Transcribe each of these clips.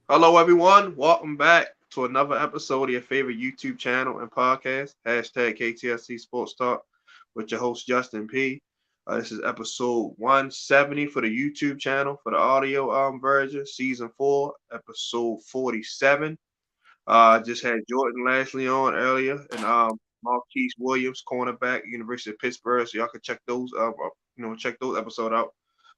Hello, everyone. Welcome back to another episode of your favorite YouTube channel and podcast. Hashtag KTSC Sports Talk with your host, Justin P. This is episode 170 for the YouTube channel for the audio version, season 4, episode 47. Just had Jordan Lashley on earlier and Marquise Williams, cornerback, University of Pittsburgh. So y'all can check those check those episodes out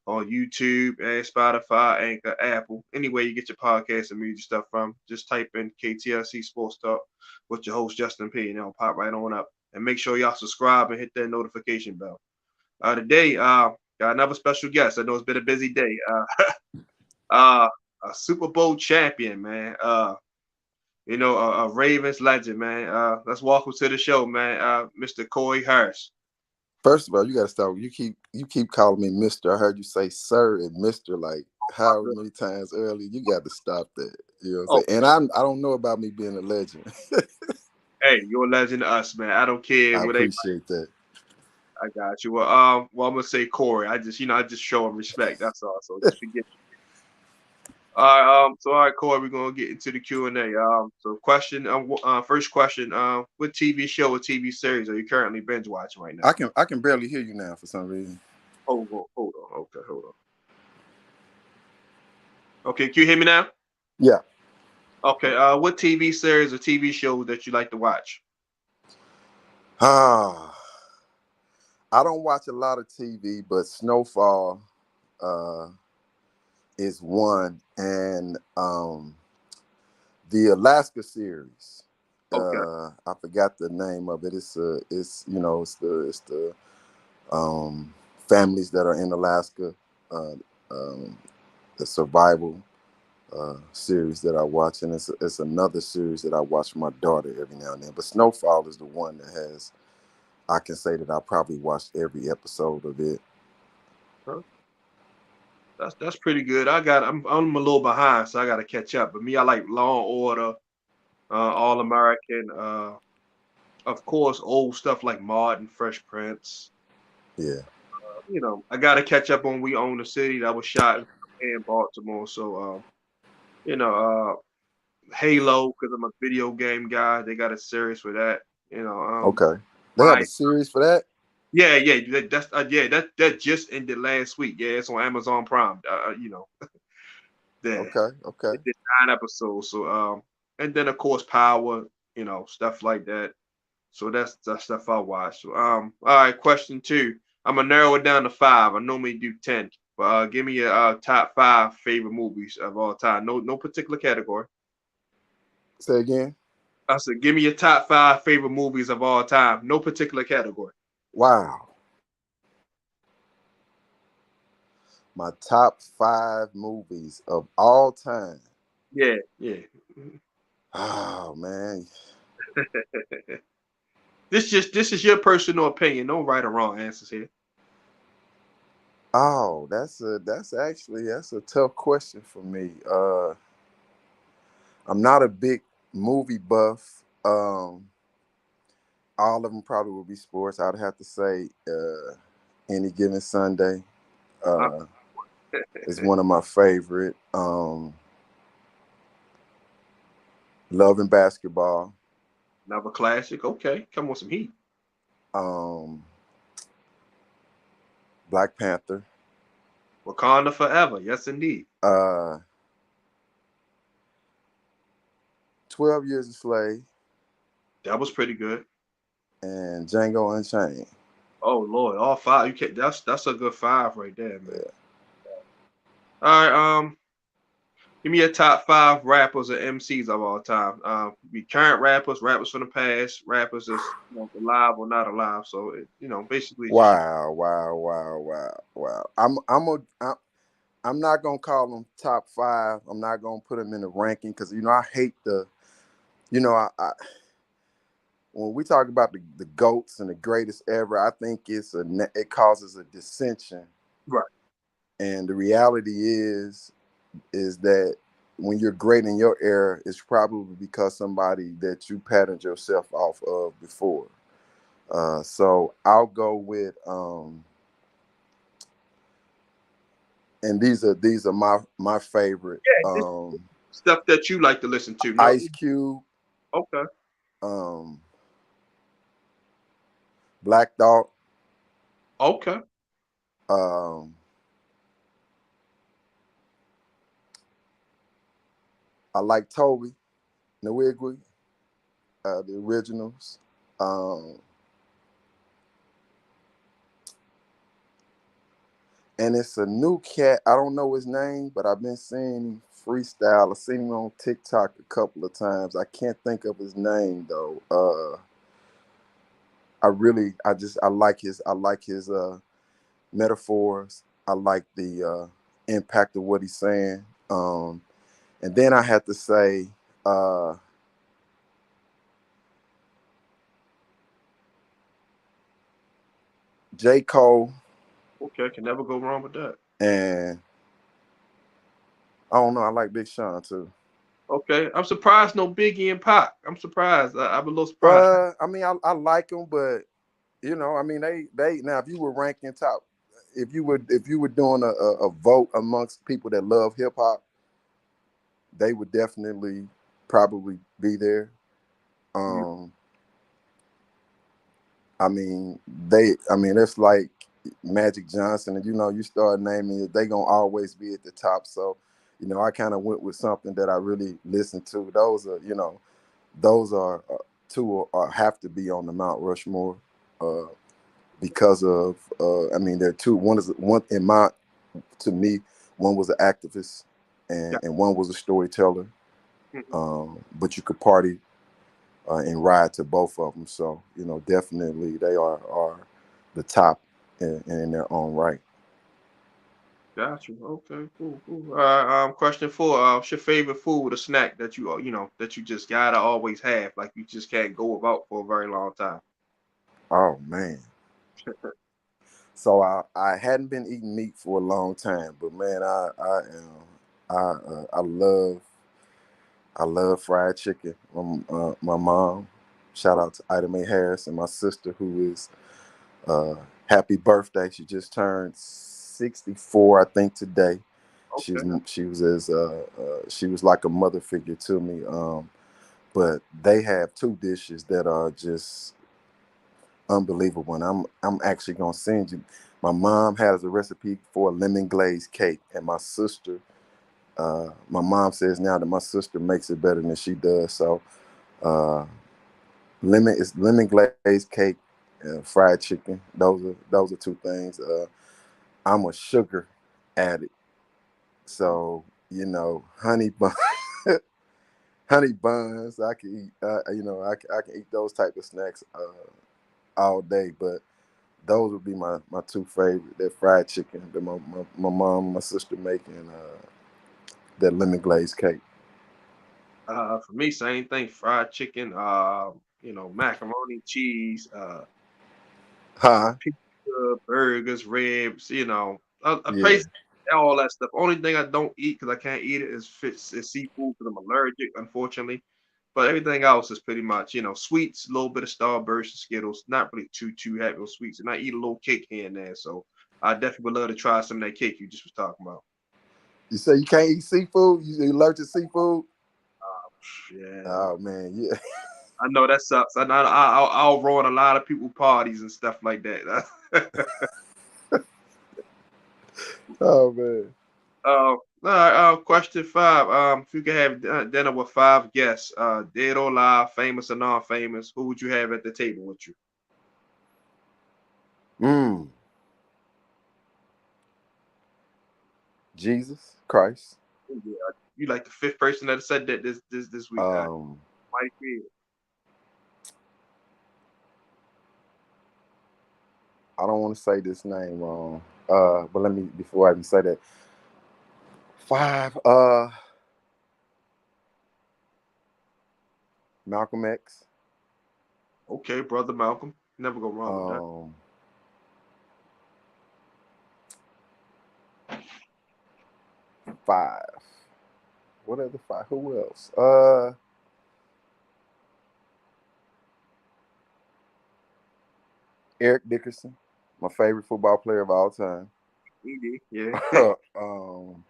on YouTube and Spotify, Anchor, Apple. Anywhere you get your podcast and music stuff from, just type in KTLC Sports Talk with your host Justin P. And it'll pop right on up. And make sure y'all subscribe and hit that notification bell. Today, got another special guest. I know it's been a busy day. A Super Bowl champion, man. A Ravens legend, man. Let's welcome to the show, man. Mr. Corey Harris. First of all, you got to start. You keep calling me Mister. I heard you say Sir and Mister like however many times earlier. You got to stop that. You know what I'm Oh, saying? And I don't know about me being a legend. hey, you're a legend to us, man. I don't care I what they. appreciate that. I got you. Well, I'm gonna say Corey. I just show him respect. That's all. So just forget. All right. All right, Corey. We're gonna get into the Q&A. First question. What TV show or TV series are you currently binge watching right now? I can barely hear you now for some reason. Hold on. Okay, hold on. Okay, can you hear me now? Yeah. Okay. What TV series or TV shows that you like to watch? Ah, I don't watch a lot of TV, but Snowfall is one, and the Alaska series. Okay. I forgot the name of it. It's the families that are in Alaska, uh, um, the survival series that I watch, and it's another series that I watch with my daughter every now and then. But Snowfall is the one that has. I can say that I probably watched every episode of it. Huh? That's pretty good. I'm a little behind, so I got to catch up. But me, I like Law and Order, All American, of course, old stuff like Martin, Fresh Prince. Yeah. I got to catch up on We Own the City that was shot in Baltimore. So, you know, Halo, because I'm a video game guy, they got a series for that. Okay. They have My a series for that. yeah, that just ended last week. Yeah, it's on Amazon Prime. There. Okay. Okay. It did 9 episodes. So and then of course Power, stuff like that. So that's stuff I watch. So all right, question 2. I'm gonna narrow it down to 5. I normally do 10. But give me your top 5 favorite movies of all time. No particular category. Say again. I said give me your top 5 favorite movies of all time. No particular category. Wow. My top 5 movies of all time. Yeah. Oh man. This is your personal opinion. No right or wrong answers here. Oh, that's a tough question for me. I'm not a big movie buff. All of them probably would be sports. I'd have to say Any Given Sunday Uh, is one of my favorite. Love and Basketball. Another classic. Okay, come on, some heat. Um, Black Panther. Wakanda forever. Yes, indeed. Uh, 12 Years a Slave. That was pretty good. And Django Unchained. Oh Lord, all 5. You can't. That's a good 5 right there, man. Yeah. All right. Give me your top 5 rappers or MCs of all time. Be current rappers from the past, rappers that's alive or not alive. So basically, just Wow. I'm not gonna call them top 5. I'm not gonna put them in the ranking because I hate I when we talk about the goats and the greatest ever, I think it causes a dissension. right. And the reality is that when you're great in your era, it's probably because somebody that you patterned yourself off of before. So I'll go with and these are my favorite. Yeah. Stuff that you like to listen to. No. Ice Cube, Okay. um, Black Thought, Okay. um, I like Toby, Nwigwe, the originals. Um, and it's a new cat. I don't know his name, but I've been seeing him freestyle. I've seen him on TikTok a couple of times. I can't think of his name though. I like his metaphors. I like the impact of what he's saying. And then I have to say, uh, J. Cole, Okay. Can never go wrong with that. and I don't know. I like Big Sean too. Okay. I'm surprised no Biggie and Pac. I'm surprised. I'm a little surprised. I mean, I like them, but I mean, they now if you were ranking top, if you were doing a vote amongst people that love hip hop, they would definitely probably be there. Mm. Um, I mean, it's like Magic Johnson, and you start naming it, they gonna always be at the top. So, I kind of went with something that I really listened to. Those are two or have to be on the Mount Rushmore, uh, because of I mean, there are two. One in my to me, one was an activist, Yeah. and one was a storyteller. Mhm. But you could party and ride to both of them. So definitely they are the top in their own right. Got you. Okay. Cool. Cool. Question four. What's your favorite food or snack that that you just gotta always have, like you just can't go without for a very long time? Oh man. So I hadn't been eating meat for a long time, but man, I love fried chicken. My mom, shout out to Ida Mae Harris, and my sister who is uh, happy birthday. She just turned 64, I think, today. Okay. She was like a mother figure to me. But they have two dishes that are just unbelievable, and I'm actually gonna send you. My mom has a recipe for a lemon glazed cake, and my mom says now that my sister makes it better than she does. So uh, lemon glazed cake, fried chicken. Those are two things. I'm a sugar addict, so honey bun, honey buns. I can eat. I can eat those type of snacks all day. But those would be my two favorite. That fried chicken that my mom and my sister making, that lemon glazed cake. For me, same thing. Fried chicken. Macaroni, cheese. Huh? Pizza, burgers, ribs. Yeah. Basically all that stuff. Only thing I don't eat because I can't eat it is seafood because I'm allergic, unfortunately. But everything else is pretty much, sweets, a little bit of Starburst and Skittles, not really too heavy on sweets. And I eat a little cake here and there. So I definitely would love to try some of that cake you just was talking about. You say you can't eat seafood? You allergic to seafood? Yeah, Oh man, yeah. I know that sucks. I'll ruin a lot of people parties and stuff like that. Oh man. All right. Question five. If you could have dinner with five guests, dead or alive, famous or non-famous, who would you have at the table with you? Mm. Jesus Christ. Ooh, yeah, you like the fifth person that said that this week. Um, Mighty creative. I don't want to say this name wrong. But let me before I even say that. Five. Malcolm X. Okay, brother Malcolm. Never go wrong with that. Um, Five. What are the five? Who else? Eric Dickerson, my favorite football player of all time. ED, yeah. um,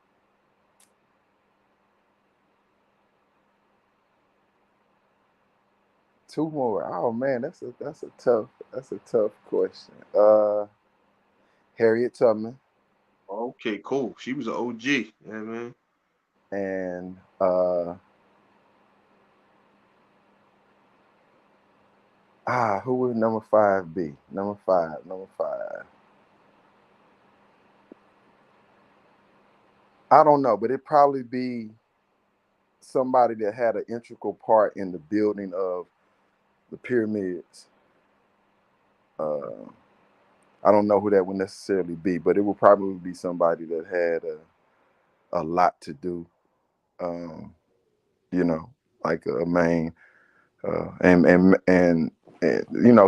Two more. Oh man, that's a tough question. Harriet Tubman Okay, cool. She was an OG. Yeah, man. and who would number five be? Number five. I don't know, but it'd probably be somebody that had an integral part in the building of the pyramids. Uh, I don't know who that would necessarily be, but it would probably be somebody that had a lot to do. Um, you know, like a main and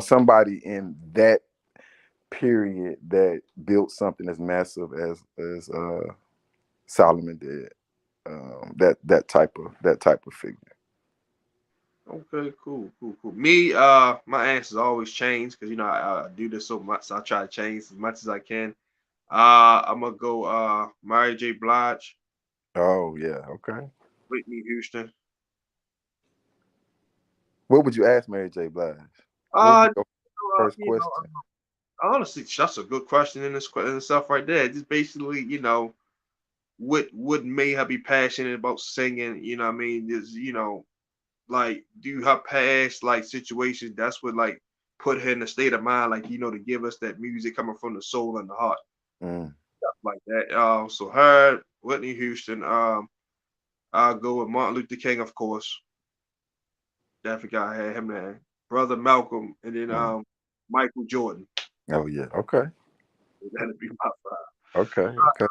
somebody in that period that built something as massive as Solomon did. That type of figure. Okay, cool, cool, cool. Me, my answers always change because I do this so much. So I try to change as much as I can. I'm gonna go Mary J. Blige, Oh yeah, okay. Whitney Houston. What would you ask Mary J. Blige? What would be Uh, your first question? honestly, that's a good question in this in itself right there. Just basically, what made her be passionate about singing? You know, what I mean, is like do her past like situations. That's what like put her in a state of mind, like to give us that music coming from the soul and the heart, Mm, like that. So her, Whitney Houston. I'll go with Martin Luther King, of course. Definitely got had him there. Brother Malcolm, and then mm. Michael Jordan. Oh yeah, okay, That'd be my five. okay, okay.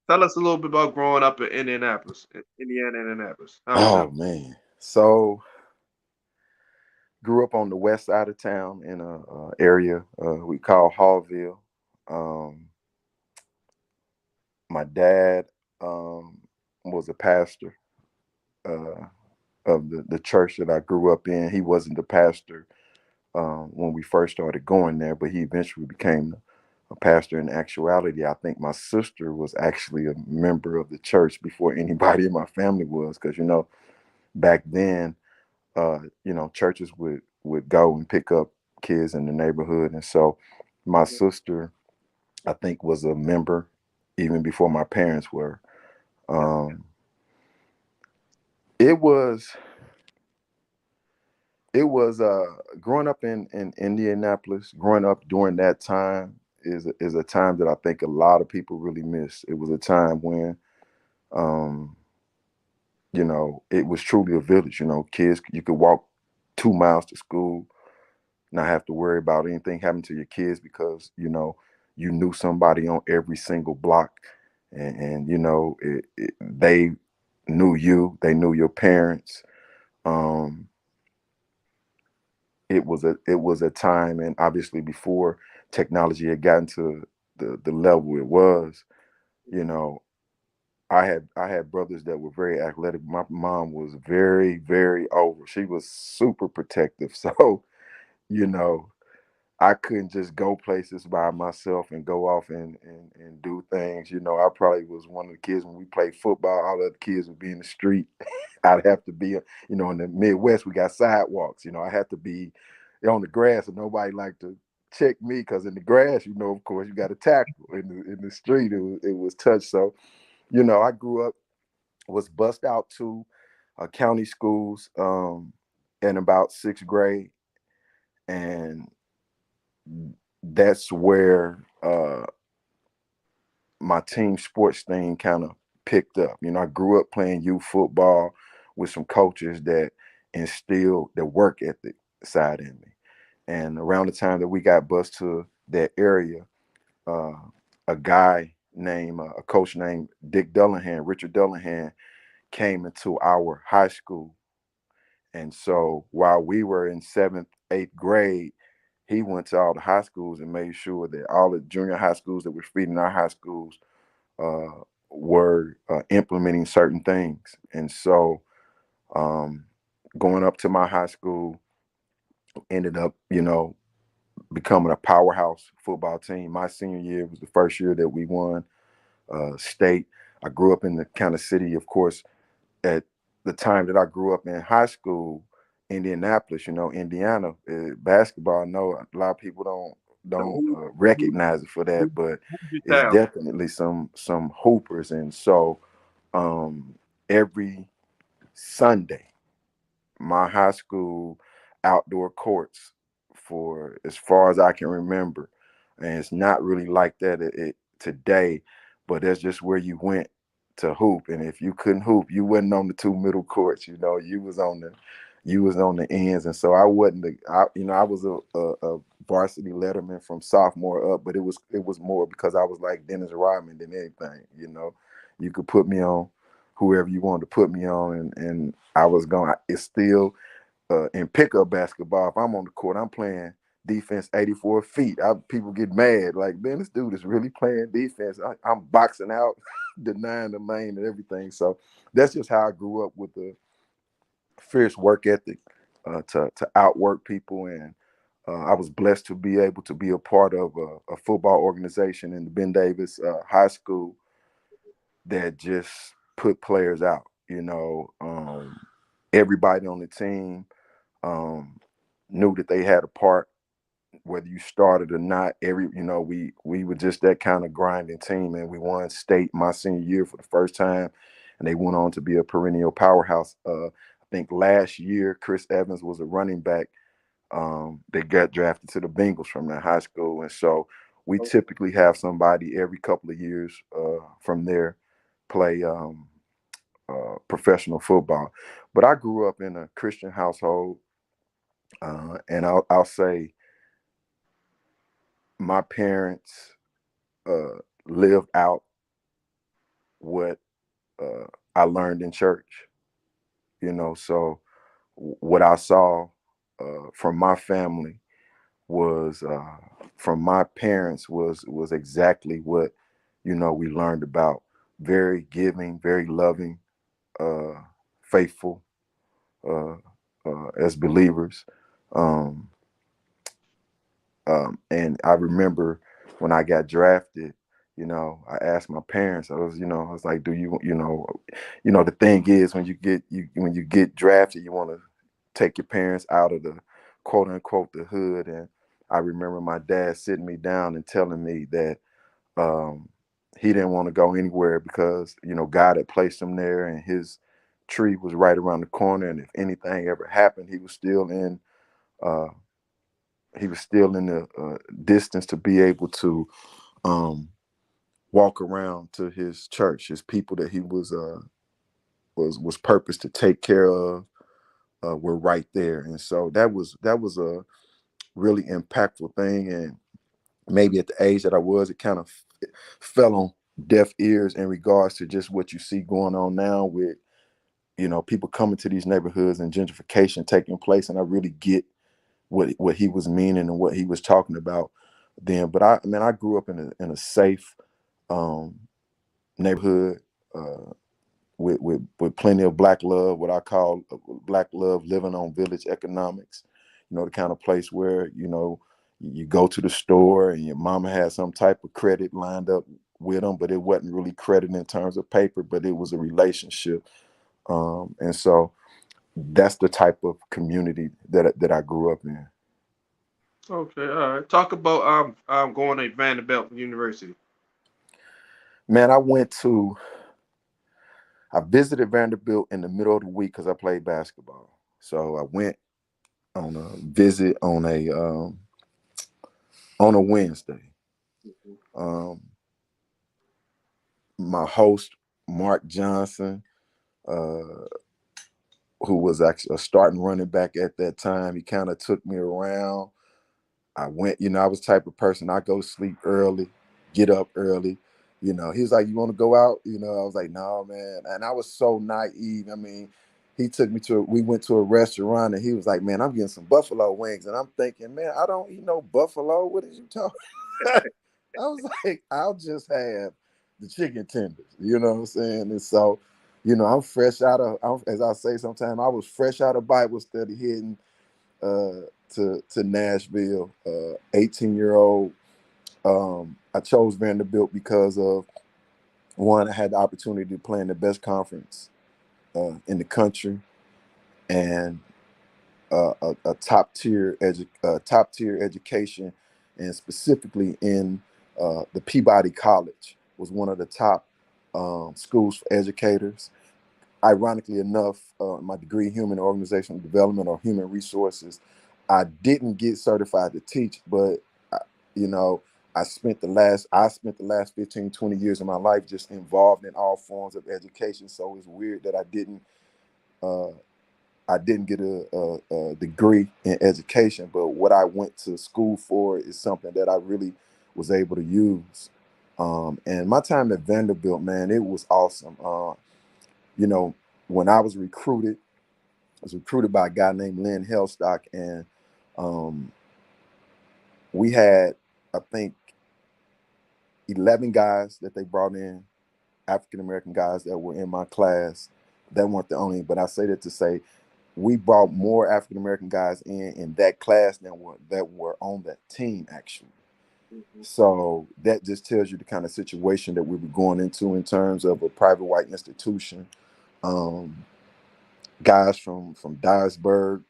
Tell us a little bit about growing up in Indianapolis, Indiana, Indianapolis. How was that? Oh man, so grew up on the west side of town in a area we call Hallville. Um, my dad was a pastor uh, of the church that I grew up in. He wasn't the pastor when we first started going there, but he eventually became a pastor. In actuality, I think my sister was actually a member of the church before anybody in my family was, because back then, churches would go and pick up kids in the neighborhood, and so my sister, I think, was a member even before my parents were. Um, it was growing up in Indianapolis, growing up during that time is a time that I think a lot of people really miss. It was a time when um, it was truly a village. Kids, you could walk 2 miles to school, not have to worry about anything happening to your kids because you knew somebody on every single block, and they knew you, they knew your parents. Um, it was a time, and obviously before technology had gotten to the level it was, you know, I had brothers that were very athletic. My mom was very, very over. She was super protective. So, you know, I couldn't just go places by myself and go off and do things. I probably was one of the kids when we played football, all the other kids would be in the street. I'd have to be, in the Midwest, we got sidewalks. I had to be on the grass, and nobody liked to check me because in the grass, of course, you got to tackle. In the street, it was touch. So, I grew up, was bust out to county schools in about sixth grade, and that's where my team sports thing kind of picked up. I grew up playing youth football with some coaches that instilled the work ethic side in me. And around the time that we got bused to that area, uh, a coach named Richard Dullahan, came into our high school. And so while we were in seventh, eighth grade, he went to all the high schools and made sure that all the junior high schools that were feeding our high schools uh, were implementing certain things. And so um, going up to my high school, ended up, becoming a powerhouse football team. My senior year was the first year that we won state. I grew up in the kind of city, of course, at the time that I grew up in high school. Indianapolis, Indiana, basketball. I know a lot of people don't Who, who, recognize it for who, that, but who's your it's town? definitely some hoopers. And so every Sunday, my high school outdoor courts, for as far as I can remember, and it's not really like that today, but that's just where you went to hoop. And if you couldn't hoop, you wasn't on the two middle courts. You was on the ends. And so I wasn't I was a varsity letterman from sophomore up, but it was more because I was like Dennis Rodman than anything. You could put me on whoever you wanted to put me on, and I was going. It's still in pickup basketball. If I'm on the court, I'm playing defense 84 feet. People get mad, like, man, this dude is really playing defense. I'm boxing out, denying the lane and everything. So that's just how I grew up, with the fierce work ethic, to outwork people. And I was blessed to be able to be a part of a football organization in the Ben Davis High School that just put players out. Everybody on the team um, knew that they had a part, whether you started or not. We were just that kind of grinding team, and we won state my senior year for the first time, and they went on to be a perennial powerhouse. I think last year Chris Evans was a running back that got drafted to the Bengals from that high school. And so we typically have somebody every couple of years from there play professional football. But I grew up in a Christian household, and I'll say my parents lived out what I learned in church. So what I saw from my family was from my parents was exactly what we learned about. Very giving, very loving, uh, faithful, uh, as believers. Um, and I remember when I got drafted, I asked my parents. I was like, "Do the thing is, when you get drafted, you want to take your parents out of the quote unquote the hood." And I remember my dad sitting me down and telling me that um, he didn't want to go anywhere because God had placed him there, and his tree was right around the corner. And if anything ever happened, uh, he was still in the distance to be able to um, walk around to his church, his people that he was purposed to take care of. Were right there. And so that was a really impactful thing. And maybe at the age that I was, it kind of fell on deaf ears in regards to just what you see going on now with people coming to these neighborhoods and gentrification taking place. And I really get what he was meaning and what he was talking about then. But I grew up in a safe um, neighborhood. With plenty of black love, what I call black love, living on village economics. The kind of place where you go to the store and your mama had some type of credit lined up with them, but it wasn't really credit in terms of paper, but it was a relationship. And so that's the type of community that I grew up in. Okay, all right. Talk about going to Vanderbilt University. Man, I visited Vanderbilt in the middle of the week because I played basketball. So I went on a visit on a Wednesday. Um, my host, Mark Johnson, uh, who was actually a starting running back at that time, he kind of took me around. I went, I was the type of person, I go to sleep early, get up early. He was like, "You want to go out?" I was like, "No, man." And I was so naive. I mean, we went to a restaurant, and he was like, "Man, I'm getting some buffalo wings." And I'm thinking, "Man, I don't eat no buffalo. What is you talking?" I was like, "I'll just have the chicken tenders." You know what I'm saying? And so, I'm fresh as I say sometimes, I was fresh out of Bible study, heading to Nashville. 18-year-old. I chose Vanderbilt because of one, I had the opportunity to play in the best conference in the country, and a top tier education, and specifically in the Peabody College was one of the top schools for educators. Ironically enough, my degree in human organizational development or human resources, I didn't get certified to teach, but I, you know, I spent the last 15, 20 years of my life just involved in all forms of education. So it's weird that uh, I didn't get a degree in education, but what I went to school for is something that I really was able to use. And my time at Vanderbilt, man, it was awesome. You know, when I was recruited by a guy named Lynn Hellstock, and um, we had, I think, 11 guys that they brought in, African American guys that were in my class. That weren't the only, but I say that to say we brought more African American guys in that class than that were on that team actually. Mhm. So that just tells you the kind of situation that we were going into in terms of a private white institution. Um, Guys from Dyersburg,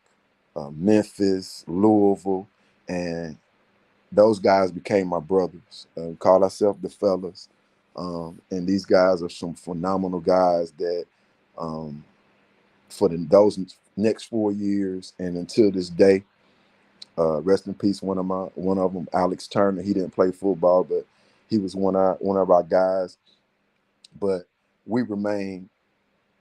Memphis, Louisville, and those guys became my brothers. Called ourselves the fellas, and these guys are some phenomenal guys that um, for those next 4 years and until this day. Rest in peace, one of them, Alex Turner. He didn't play football, but he was one of our guys. But we remain,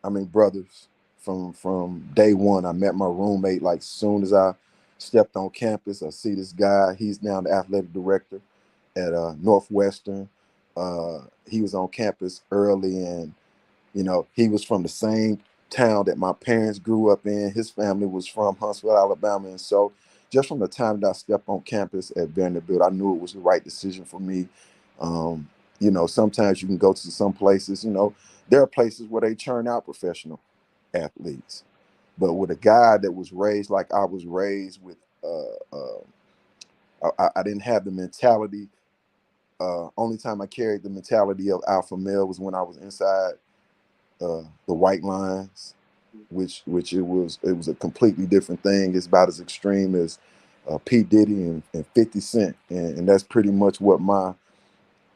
I mean, brothers from day one. I met my roommate like soon as I stepped on campus. I see this guy. He's now the athletic director at Northwestern. He was on campus early, and he was from the same town that my parents grew up in. His family was from Huntsville, Alabama. And so just from the time that I stepped on campus at Vanderbilt, I knew it was the right decision for me. Um, Sometimes you can go to some places, there are places where they churn out professional athletes. But with a guy that was raised like I was raised with, I didn't have the mentality. Only time I carried the mentality of alpha male was when I was inside the white lines, which it was a completely different thing. It's about as extreme as P Diddy and 50 Cent, and that's pretty much what my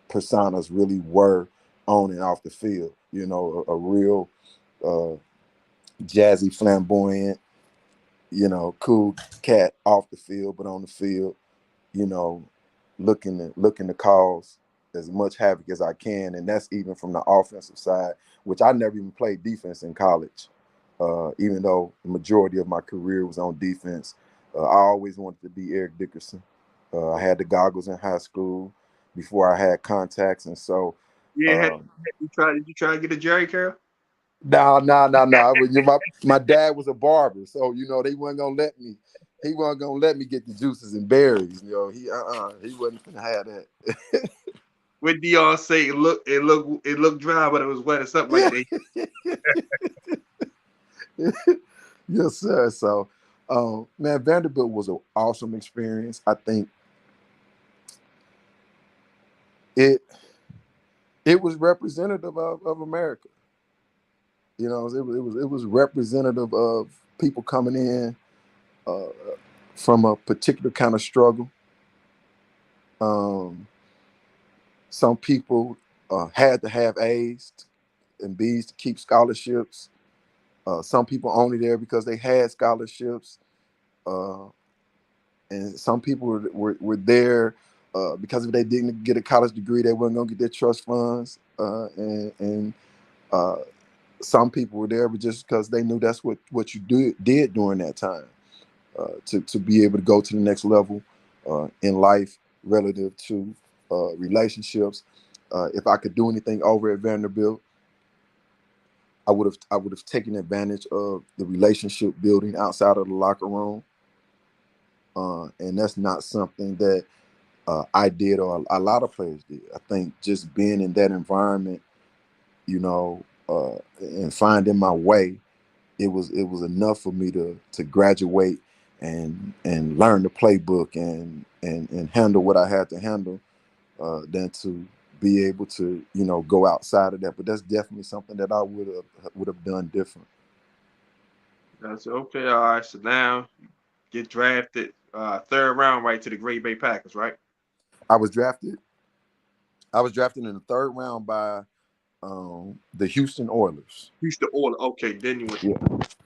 personas really were on and off the field. A real uh, jazzy, flamboyant, cool cat off the field, but on the field, you know, looking to cause as much havoc as I can, and that's even from the offensive side, which I never even played defense in college. Even though the majority of my career was on defense, I always wanted to be Eric Dickerson. I had the goggles in high school before I had contacts, and so Yeah, um, did you try to get a Jerry curl? no, no, no, no. My dad was a barber, so they weren't gonna let me. He wasn't gonna let me get the juices and berries. He wasn't gonna have that. What Dion say? It looked dry, but it was wet or something like Yeah. that. Yes, sir. So, man, Vanderbilt was an awesome experience. I think it it was representative of America. It was representative of people coming in uh, from a particular kind of struggle. Um, some people had to have A's and B's to keep scholarships. Some people only there because they had scholarships. Uh, and some people were there because if they didn't get a college degree, they weren't going to get their trust funds. And uh, some people were there but just because they knew that's what you did during that time to be able to go to the next level in life relative to relationships. If I could do anything over at Vanderbilt, I would have taken advantage of the relationship building outside of the locker room, and that's not something that I did or a lot of players did. I think just being in that environment, and finding my way, it was enough for me to graduate and learn the playbook and handle what I had to handle, than to be able to go outside of that. But that's definitely something that I would have done different. I said, okay, all right. So now get drafted third round right to the Green Bay Packers, right? I was drafted. I was drafted in the third round by the Houston Oilers. Houston Oilers. Okay, then you went. Yeah,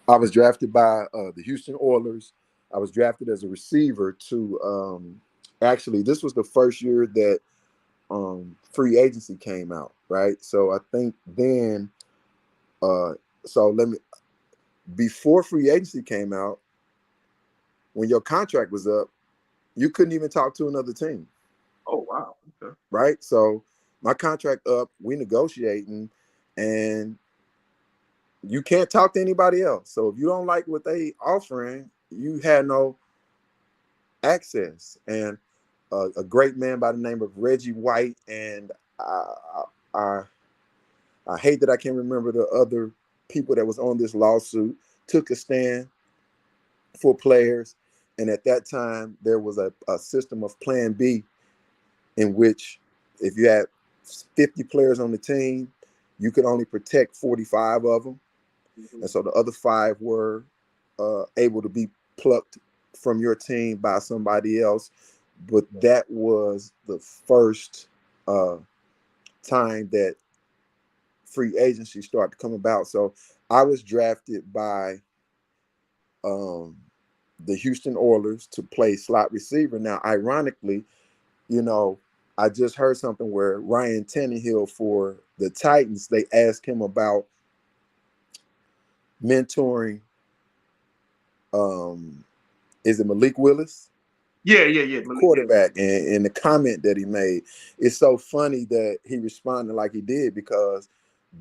I was drafted by the Houston Oilers. I was drafted as a receiver to. Actually, this was the first year that free agency came out, right? So I think then. Uh, so let me. Before free agency came out, when your contract was up, you couldn't even talk to another team, Oh wow. Okay. right? So my contract up, we negotiating, and you can't talk to anybody else. So if you don't like what they offering, you had no access. And a great man by the name of Reggie White, and I, I hate that I can't remember the other people that was on this lawsuit, took a stand for players. And at that time, there was a system of Plan B in which if you had 50 players on the team, you could only protect 45 of them. Mm-hmm. And so the other five were able to be plucked from your team by somebody else. But that was the first time that free agency started to come about. So I was drafted by um, the Houston Oilers to play slot receiver. Now, ironically, you know, I just heard something where Ryan Tannehill for the Titans, they asked him about mentoring. Is it Malik Willis? Yeah. The Yeah. quarterback, and the comment that he made, it's so funny that he responded like he did because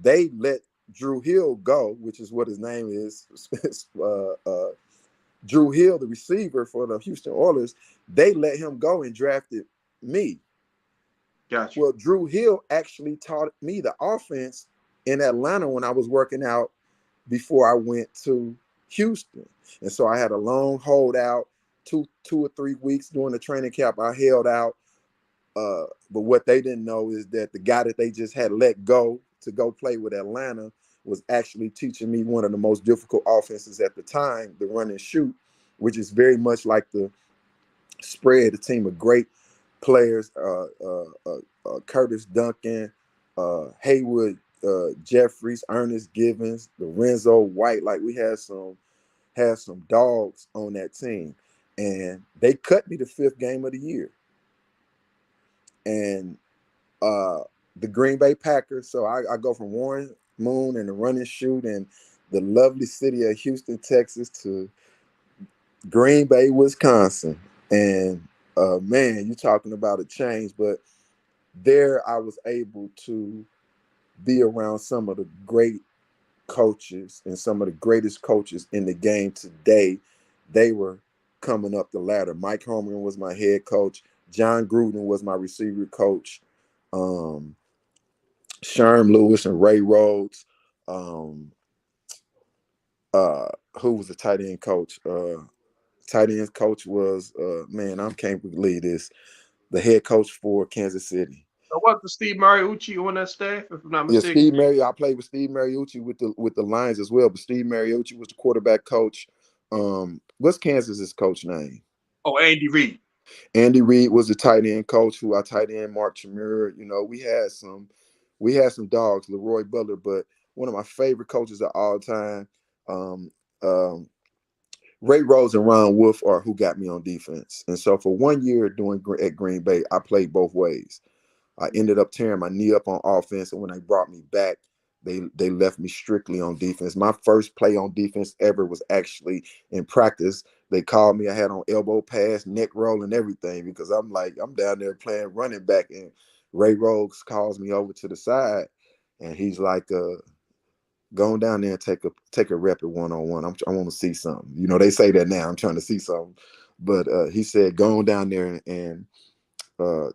they let Drew Hill go, which is what his name is. Drew Hill, the receiver for the Houston Oilers, they let him go and drafted me. Gotcha. Well, Drew Hill actually taught me the offense in Atlanta when I was working out before I went to Houston. And so I had a long holdout, two or 3 weeks during the training camp. I held out. But what they didn't know is that the guy that they just had let go to go play with Atlanta was actually teaching me one of the most difficult offenses at the time, the run and shoot, which is very much like the spread. A team of great players, Curtis Duncan, Haywood Jeffries, Ernest Givens, Lorenzo White. Like we had some dogs on that team, and they cut me the fifth game of the year. And the Green Bay Packers. So I go from Warren Moon and the run and shoot and the lovely city of Houston, Texas, to Green Bay, Wisconsin. And man, you're talking about a change. But there I was able to be around some of the great coaches and some of the greatest coaches in the game today. They were coming up the ladder. Mike Holmgren was my head coach. John Gruden was my receiver coach. Sherm Lewis and Ray Rhodes. Um, who was the tight end coach? Tight end coach was man, I can't believe this. The head coach for Kansas City. So what the Steve Mariucci on that staff, if I'm not Yeah, mistaken? Steve Mary. I played with Steve Mariucci with the Lions as well. But Steve Mariucci was the quarterback coach. What's Kansas's coach name? Oh, Andy Reid. Andy Reid was the tight end coach who I tight end Mark Chmura. You know, we had some dogs, Leroy Butler, but one of my favorite coaches of all time, um, um, Ray Rose and Ron Wolf are who got me on defense. And so for 1 year doing at Green Bay, I played both ways. I ended up tearing my knee up on offense, and when they brought me back, they left me strictly on defense. My first play on defense ever was actually in practice. They called me. I had on elbow pass, neck roll, and everything because I'm like I'm down there playing running back, and Ray Rhodes calls me over to the side, and he's like, "Going down there and take a rep at 1-on-1. I want to see something." You know, they say that now. I'm trying to see something, but he said, "Go on down there and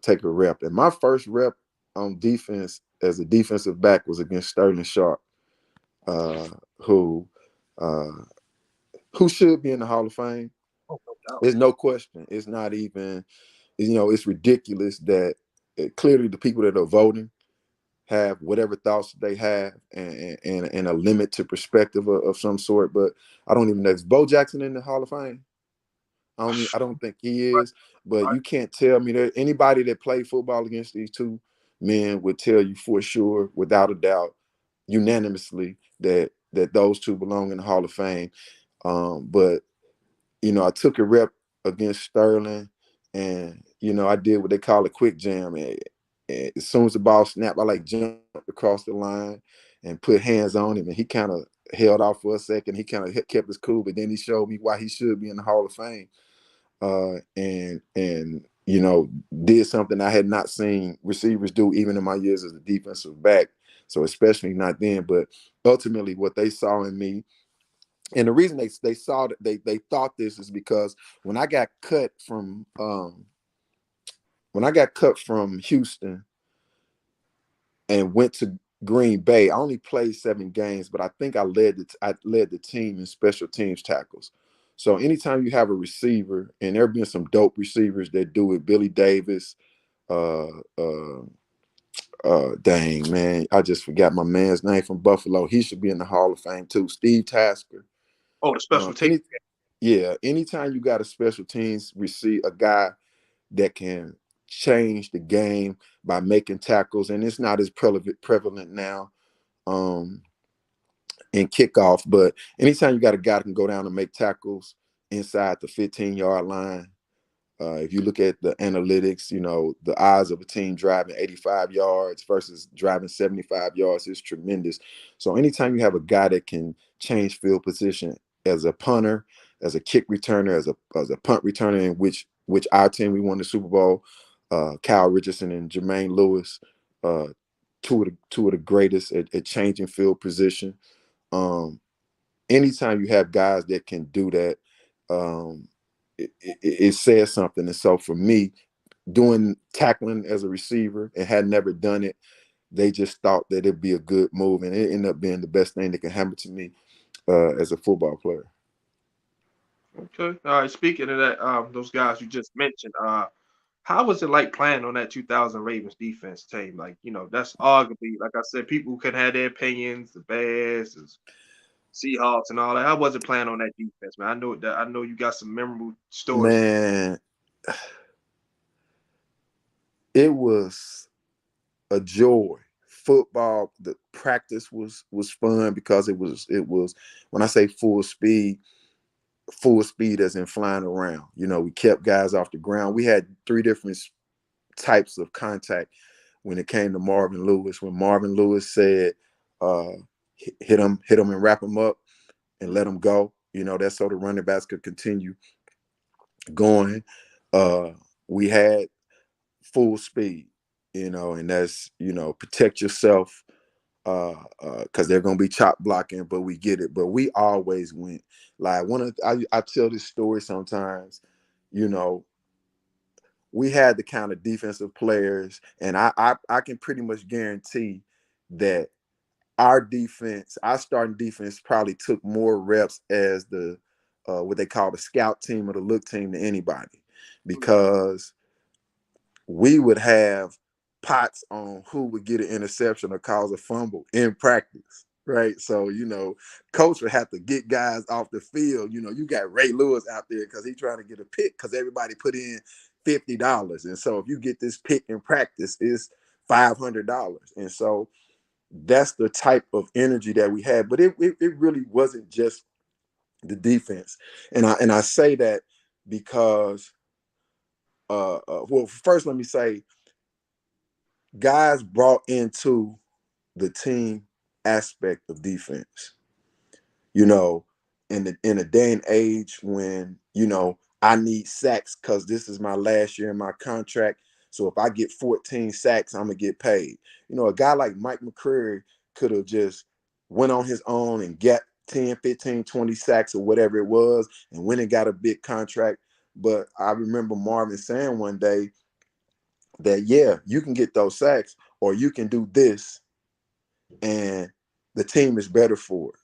take a rep." And my first rep on defense as a defensive back was against Sterling Sharp, uh, who uh, who should be in the Hall of Fame. Oh, no doubt. There's no question. It's not even, it's ridiculous that clearly the people that are voting have whatever thoughts they have and a limit to perspective of some sort. But I don't even know. Is Bo Jackson in the Hall of Fame? I don't think he is, but you can't tell me that anybody that played football against these two men would tell you for sure, without a doubt, unanimously, that those two belong in the Hall of Fame. But I took a rep against Sterling, and I did what they call a quick jam. And as soon as the ball snapped, I like jumped across the line and put hands on him, and he kind of held off for a second. He kind of kept his cool, but then he showed me why he should be in the Hall of Fame. And did something I had not seen receivers do even in my years as a defensive back. So especially not then, but ultimately what they saw in me, and the reason they saw that they thought this is because when I got cut from Houston and went to Green Bay, I only played 7 games, but I think I led the team in special teams tackles. So anytime you have a receiver, and there have been some dope receivers that do it, Billy Davis, uh, uh, dang man, I just forgot my man's name from Buffalo. He should be in the Hall of Fame too. Steve Tasker. Oh, the special team. Any Yeah, anytime you got a special teams receive a guy that can change the game by making tackles, and it's not as prevalent now um in kickoff, but anytime you got a guy that can go down and make tackles inside the 15-yard line. If you look at the analytics, the odds of a team driving 85 yards versus driving 75 yards is tremendous. So anytime you have a guy that can change field position as a punter, as a kick returner, as a punt returner, in which our team, we won the Super Bowl, Kyle Richardson and Jermaine Lewis, uh, two of the greatest at changing field position. Um, Anytime you have guys that can do that, um, it says something. And so for me, doing tackling as a receiver and had never done it, they just thought that it'd be a good move, and it ended up being the best thing that can happen to me as a football player. Okay. All right. Speaking of that, those guys you just mentioned, how was it like playing on that 2000 Ravens defense team? Like, that's arguably, like I said, people can have their opinions, the Bears, the Seahawks, and all that. How was it playing on that defense, man? I know you got some memorable stories. Man, it was a joy. Football, the practice was fun because it was when I say full speed as in flying around. We kept guys off the ground. We had 3 different types of contact when it came to Marvin Lewis. When Marvin Lewis said, uh, hit him and wrap him up and let him go. That's so the running backs could continue going. Uh, we had full speed, and that's, protect yourself because they're gonna be chop blocking, but we get it. But we always went like I tell this story sometimes, you know, we had the kind of defensive players, and I can pretty much guarantee that our starting defense probably took more reps as the what they call the scout team or the look team than anybody, because we would have pots on who would get an interception or cause a fumble in practice. Right. So, coach would have to get guys off the field. You got Ray Lewis out there because he's trying to get a pick because everybody put in $50. And so if you get this pick in practice, it's $500. And so that's the type of energy that we had. But it really wasn't just the defense. And I say that because well, first let me say guys brought into the team aspect of defense. You know, in a day and age when I need sacks because this is my last year in my contract. So if I get 14 sacks, I'm gonna get paid. A guy like Mike McCreary could have just went on his own and get 10, 15, 20 sacks or whatever it was and went and got a big contract. But I remember Marvin saying one day that, yeah, you can get those sacks or you can do this and the team is better for it.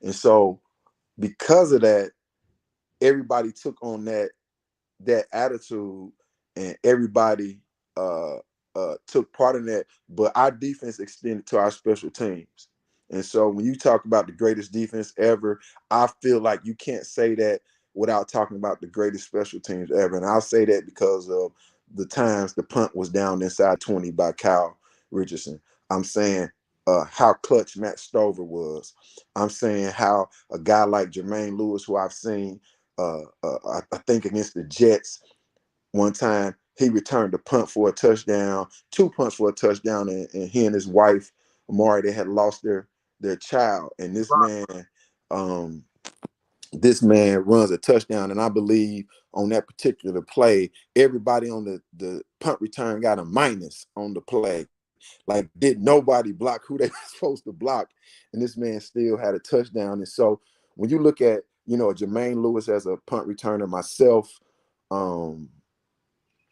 And so because of that, everybody took on that attitude, and everybody took part in that. But our defense extended to our special teams. And so when you talk about the greatest defense ever, I feel like you can't say that without talking about the greatest special teams ever. And I'll say that because of the times the punt was down inside 20 by Kyle Richardson. I'm saying how clutch Matt Stover was. I'm saying how a guy like Jermaine Lewis, who I've seen, I think against the Jets one time, he returned a punt for a touchdown, two punts for a touchdown, and he and his wife, Amari, they had lost their child. And um, this man runs a touchdown, and I believe on that particular play, everybody on the punt return got a minus on the play. Like, did nobody block who they were supposed to block, and this man still had a touchdown. And so when you look at, Jermaine Lewis as a punt returner, myself, um,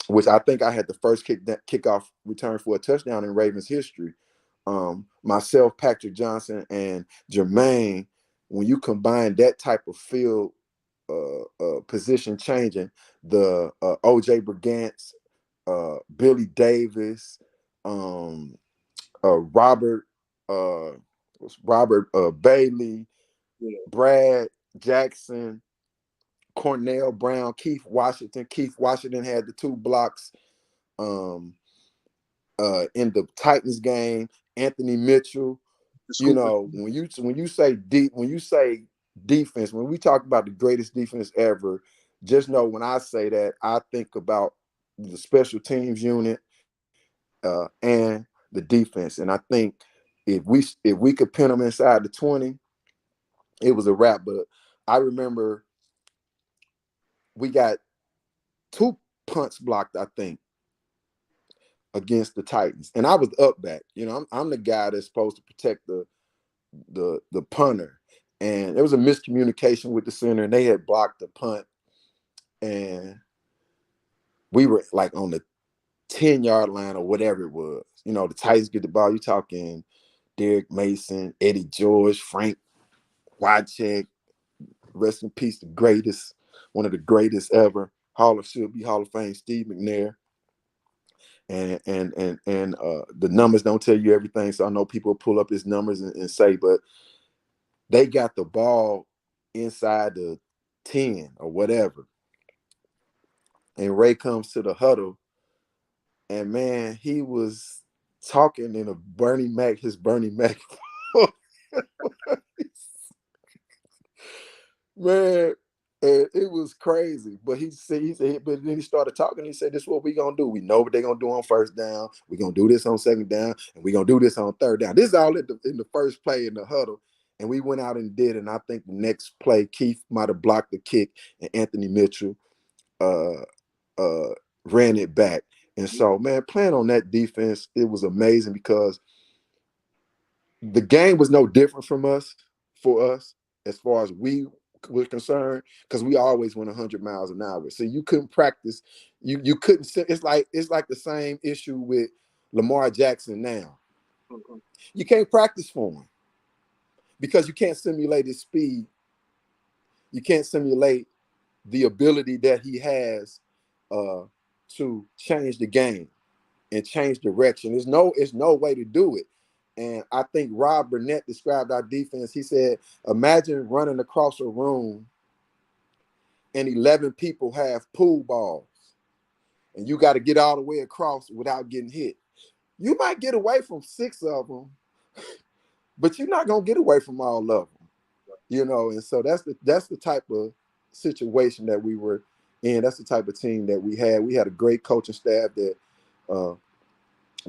which I think I had the first kickoff return for a touchdown in Ravens history. Myself, Patrick Johnson, and Jermaine, when you combine that type of field position changing, the OJ Brigance, Billy Davis, Robert Bailey, Yeah. Brad Jackson, Cornell Brown, Keith Washington. Keith Washington had the two blocks um, in the Titans game. Anthony Mitchell. The Scoop. When you say defense, when we talk about the greatest defense ever, just know when I say that, I think about the special teams unit and the defense. And I think if we could pin them inside the 20, it was a wrap. But I remember we got two punts blocked, I think, against the Titans, and I was up back. I'm the guy that's supposed to protect the punter, and there was a miscommunication with the center, and they had blocked the punt, and we were like on the 10-yard line or whatever it was. The Titans get the ball. You talking Derek Mason, Eddie George, Frank Wycheck, rest in peace, the greatest, one of the greatest ever. Should be Hall of Fame, Steve McNair. And the numbers don't tell you everything, so I know people pull up his numbers and say, but they got the ball inside the 10 or whatever, and Ray comes to the huddle, and man, he was talking in his Bernie Mac man, and it was crazy. But but then he started talking. He said, "This is what we gonna do. We know what they're gonna do on first down. We're gonna do this on second down, and we're gonna do this on third down." This is all in the first play in the huddle. And we went out and did. And I think the next play, Keith might have blocked the kick, and Anthony Mitchell uh, uh, ran it back. And so, man, playing on that defense, it was amazing because the game was no different for us as far as we were concerned, because we always went 100 miles an hour. So you couldn't practice. You couldn't. It's like the same issue with Lamar Jackson now. Mm-hmm. You can't practice for him because you can't simulate his speed. You can't simulate the ability that he has to change the game and change direction. There's no way to do it. And I think Rob Burnett described our defense. He said, imagine running across a room and 11 people have pool balls and you got to get all the way across without getting hit. You might get away from 6 of them, but you're not going to get away from all of them. And so that's the type of situation that we were in. That's the type of team that we had. We had a great coaching staff that uh,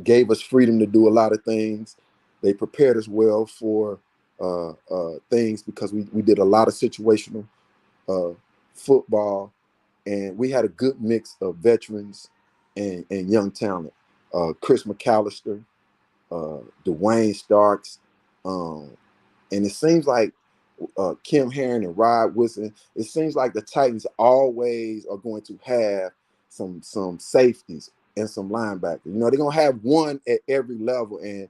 gave us freedom to do a lot of things. They prepared us well for things because we did a lot of situational uh, football, and we had a good mix of veterans and young talent. Chris McAllister, Dwayne Starks, um, and it seems like Kim Herring and Rod Woodson. It seems like the Titans always are going to have some safeties and some linebackers. They're gonna have one at every level. And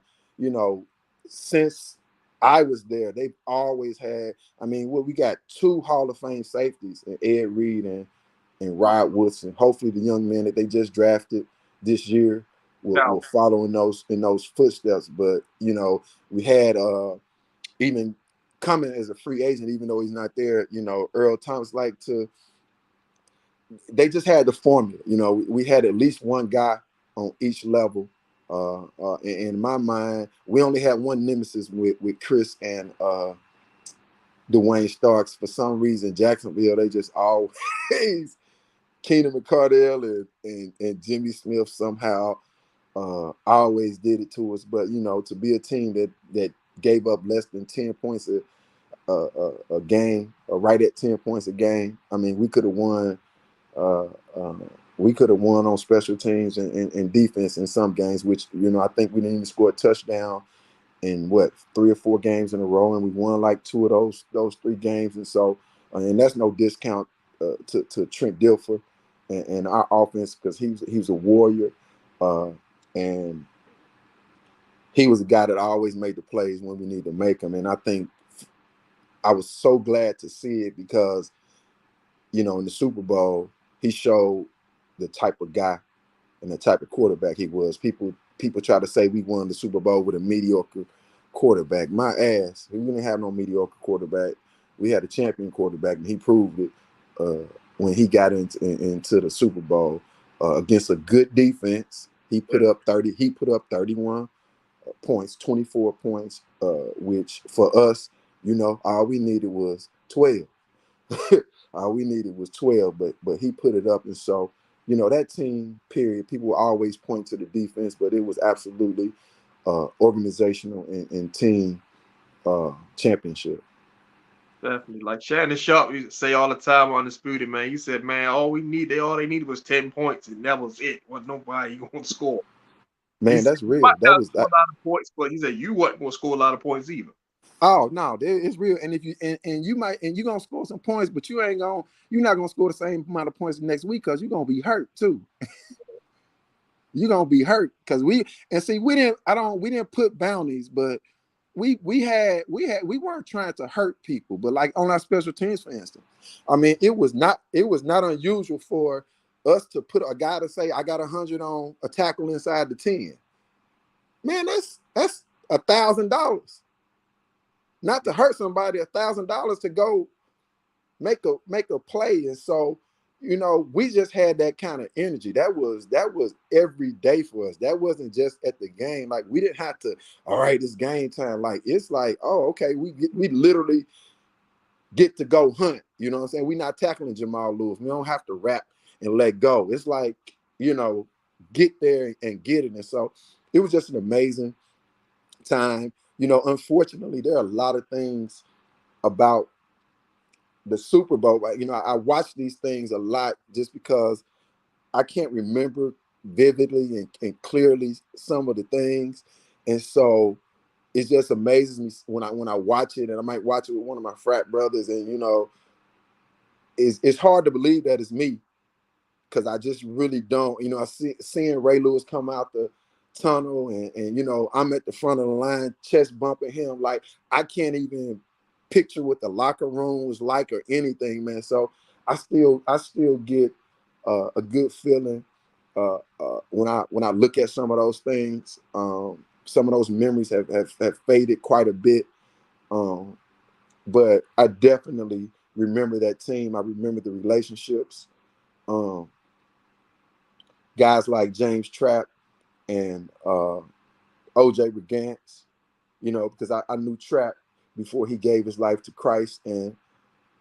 since I was there, they've always had. I mean, we got 2 Hall of Fame safeties, and Ed Reed and Rod Woodson. Hopefully, the young man that they just drafted this year will follow in those footsteps. But we had even coming as a free agent, even though he's not there. Earl Thomas they just had the formula. We had at least one guy on each level. In my mind, we only had one nemesis with Chris and Dwayne Starks. For some reason, Jacksonville, they just always Keenan McCardell and Jimmy Smith somehow always did it to us. But to be a team that gave up less than 10 points a game, or right at 10 points a game. I mean, we could have won. We could have won on special teams and defense in some games, which I think we didn't even score a touchdown in 3 or 4 games in a row, and we won like 2 of those 3 games. And so, and that's no discount to Trent Dilfer and our offense, because he was a warrior, and he was a guy that always made the plays when we need to make them. And I think I was so glad to see it, because in the Super Bowl, he showed the type of guy and the type of quarterback he was. People try to say we won the Super Bowl with a mediocre quarterback. My ass, we didn't have no mediocre quarterback. We had a champion quarterback, and he proved it when he got into the Super Bowl against a good defense. He put up 30. He put up 31 points, 24 points, which for us, all we needed was 12. All we needed was 12, but he put it up. And so, that team, period, people will always point to the defense, but it was absolutely organizational and team championship. Definitely. Like Shannon Sharp used to say all the time on Undisputed, man. He said, man, all they needed was 10 points, and that was it. Wasn't nobody going to score. Man, that's real. That was a lot of points, but he said you wasn't going to score a lot of points either. Oh no, it's real. And if you and you might, and you're gonna score some points, but you're not gonna score the same amount of points next week, because you're gonna be hurt too. You're gonna be hurt, because we didn't put bounties, but we weren't trying to hurt people. But like on our special teams, for instance, I mean, it was not unusual for us to put a guy to say, I got 100 on a tackle inside the 10. Man, that's $1,000. Not to hurt somebody, $1,000 to go make a play. And so, we just had that kind of energy. That was every day for us. That wasn't just at the game. Like, we didn't have to, all right, it's game time. Like, it's like, oh, okay, we literally get to go hunt. You know what I'm saying? We're not tackling Jamal Lewis. We don't have to rap and let go. It's like, get there and get it. And so it was just an amazing time. Unfortunately, there are a lot of things about the Super Bowl. I watch these things a lot just because I can't remember vividly and clearly some of the things. And so it just amazes me when I watch it, and I might watch it with one of my frat brothers, and it's hard to believe that it's me, because I just really don't. Seeing Ray Lewis come out the tunnel, and I'm at the front of the line, chest bumping him, like I can't even picture what the locker room was like or anything, man. So I still get a good feeling when I look at some of those things. Some of those memories have faded quite a bit, but I definitely remember that team. I remember the relationships. Guys like James Trapp and OJ Regants, because I knew Trapp before he gave his life to Christ, and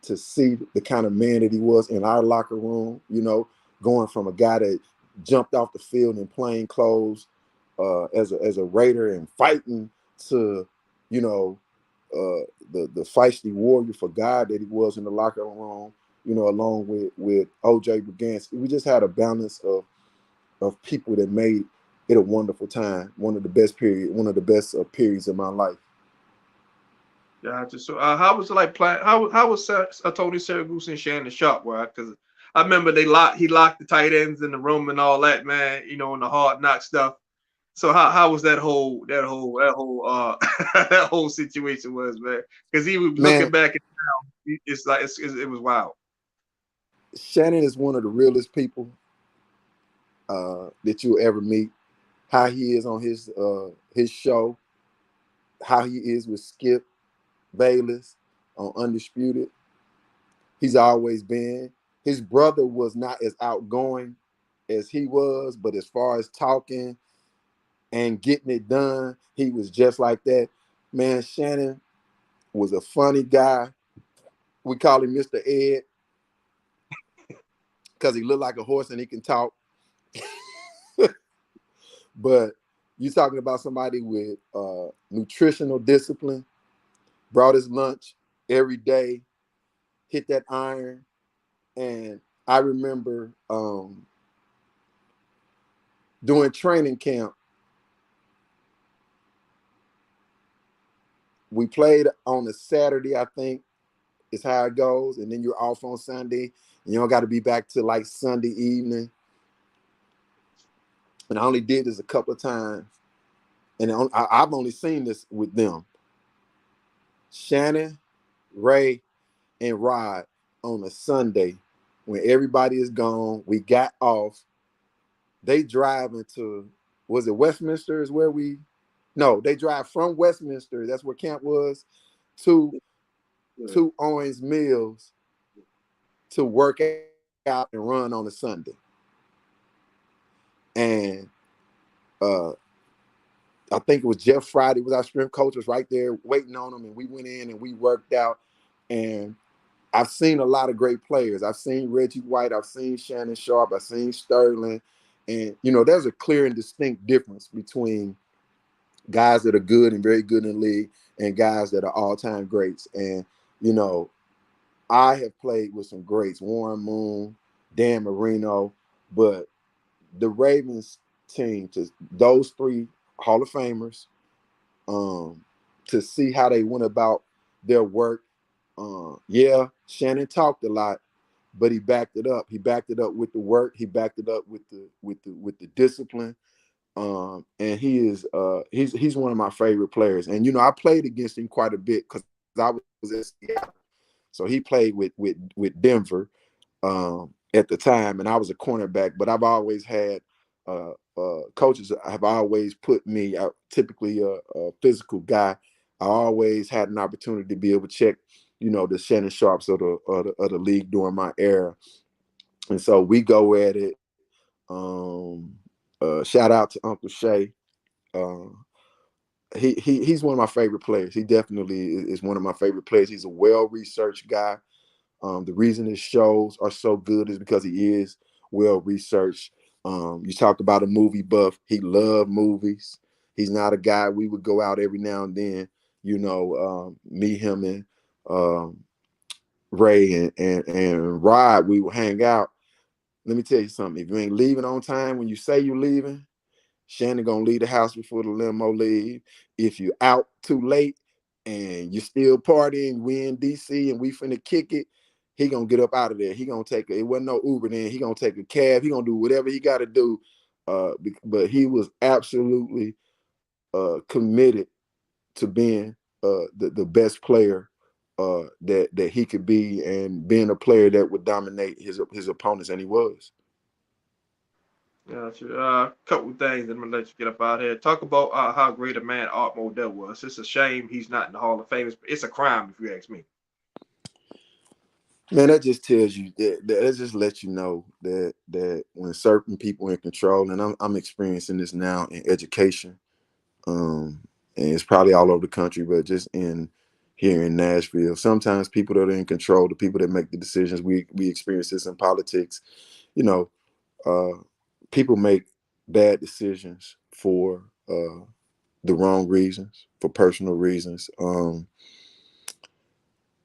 to see the kind of man that he was in our locker room, going from a guy that jumped off the field in plain clothes as a Raider and fighting to, the feisty warrior for God that he was in the locker room, along with OJ Brigance. We just had a balance of people that made it a wonderful time. One of the best periods of my life. Gotcha. So, how was it like playing? How was Tony Siragusa and Shannon Sharp? Because I remember he locked the tight ends in the room and all that, man. And the hard knock stuff. So how was that whole that whole situation was, man? Because he was looking back at now, it's like it was wild. Shannon is one of the realest people that you'll ever meet. How he is on his show, how he is with Skip, Bayless on Undisputed. He's always been. His brother was not as outgoing as he was, but as far as talking and getting it done, he was just like that. Man, Shannon was a funny guy. We call him Mr. Ed because he looked like a horse and he can talk. But you talking about somebody with nutritional discipline, brought his lunch every day, hit that iron. And I remember doing training camp, we played on a Saturday, I think is how it goes. And then you're off on Sunday and you don't got to be back till like Sunday evening. And I only did this a couple of times. And I've only seen this with them. Shannon, Ray, and Rod on a Sunday when everybody is gone. We got off. They drive into, was it Westminster is where we, no, they drive from Westminster, that's where camp was, to Owens Mills to work out and run on a Sunday. And I think it was Jeff Friday was our strength coach, was right there waiting on him, and we went in and we worked out. And I've seen a lot of great players. I've seen Reggie White, I've seen Shannon Sharp, I've seen Sterling. And, you know, there's a clear and distinct difference between guys that are good and very good in the league and guys that are all-time greats. And, you know, I have played with some greats, Warren Moon, Dan Marino, but the Ravens team, to those three Hall of Famers, to see how they went about their work. Yeah, Shannon talked a lot, but he backed it up. He backed it up with the work. He backed it up with the discipline. And he's one of my favorite players. And you know, I played against him quite a bit because I was in Seattle. So he played with Denver at the time, and I was a cornerback. But I've always had coaches have always put me out. Typically a physical guy. I always had an opportunity to be able to check, you know, the Shannon Sharps of the league during my era. And so we go at it. Shout out to Uncle Shay. Uh, he's one of my favorite players. He definitely is one of my favorite players. He's a well-researched guy. The reason his shows are so good is because he is well-researched. You talk about a movie buff. He loved movies. He's not a guy we would go out every now and then, you know, me, him, and Ray and Rod, we would hang out. Let me tell you something. If you ain't leaving on time when you say you're leaving, Shannon gonna leave the house before the limo leave. If you out too late and you still partying, we in DC and we finna kick it, he gonna get up out of there. He gonna take it wasn't no Uber then. He gonna take a cab. He gonna do whatever he got to do. But he was absolutely committed to being the best player that he could be, and being a player that would dominate his opponents, and he was. Gotcha. Couple things, and I'm gonna let you get up out here. Talk about how great a man Art Modell was. It's a shame he's not in the Hall of Fame. It's a crime, if you ask me. Man, that just tells you that just lets you know that when certain people are in control, and I'm experiencing this now in education, and it's probably all over the country, but just in here in Nashville, sometimes people that are in control, the people that make the decisions, we experience this in politics. You know, people make bad decisions for the wrong reasons, for personal reasons.